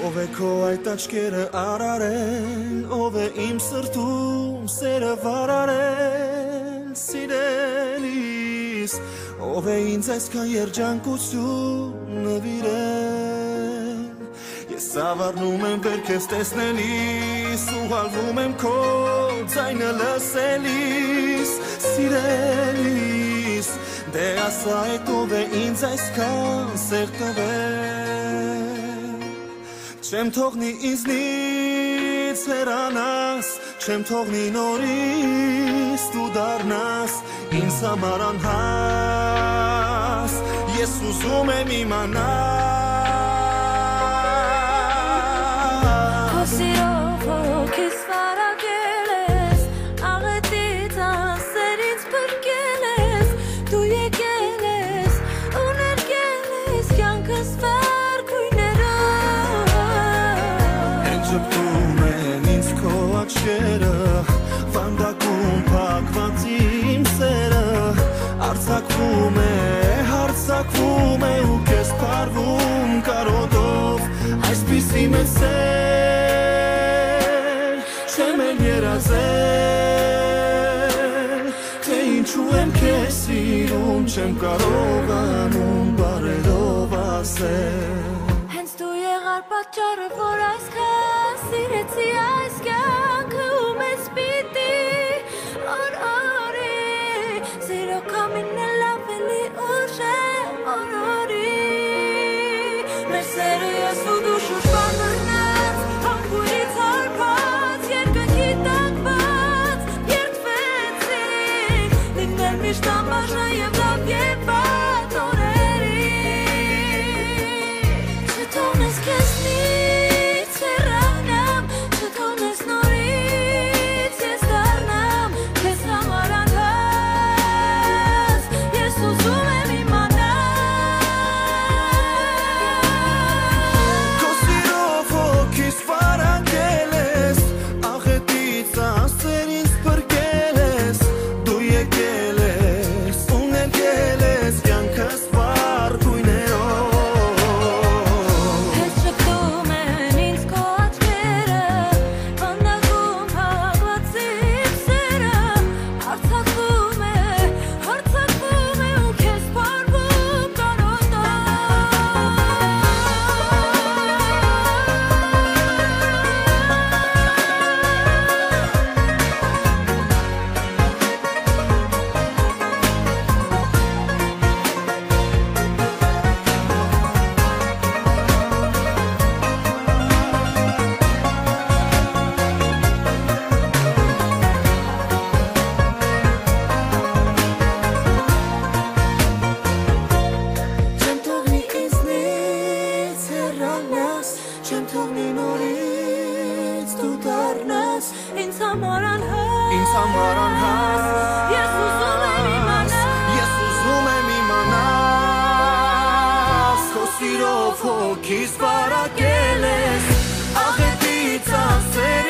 Ով է քո այդ աչքերը արարել, ով է իմ սրտում սերը վարարել, սիրելիս, ով է ինձ այսքան երջանկություն նվիրել, ես ավառնում եմ վեր քեզ տեսնելիս, ուղալվում եմ քո ձայնը լսելիս, սիրելիս, դե ասա այդ ով է ինձ այսքան սեր տվել, չեմ թողնի ինձնից հեռանաս, չեմ թողնի նորից դու դառնաս ինձ համար անհաս, ես ուզում եմ իմանալ Քո սիրով հոգիս վարակել ես, աղետից անսեր ինձ փրկել ես, դու եկել ես, ու ներկել ես կյանքս Շպտում են ինձ քո աչքերը, վանդակում փակված իմ սերը, արձակվում է ու քեզ փարվում կարոտով, այսպիսի մեծ սեր, չեմ էլ երազել, թե ինչու եմ քեզ սիրում, չեմ կարողանում բառերով ասել Պատճառը, որ այսքան սիրեցի այս կյանքը ու մեզ պիտի օրորի Սիրո կամինը լավելի ուժ է օրորի Մեր սերը ես ու դու շուրջ բանորնած Համբույրից հարբած, երկնքի տակված Երդվեցինք, լինել միշտ անբաժան և լավ և վատ օրերի Չթողնես քեզնից հեռանամ, չթողնես նորից ես դառնամ Քեզ համար անհաս, ես ուզում եմ իմանալ Քո սիրով հոգիս վարակել ես, աղետից անսեր ինձ փրկել ես, դու եկել ես, ու ներկել ես կյանքս վառ գույներով Չեմ թողնի նորից դու դառնաս ինձ համար անհաս Ես ուզում եմ իմանալ Քո սիրով հոգիս վարակել ես աղետից անսեր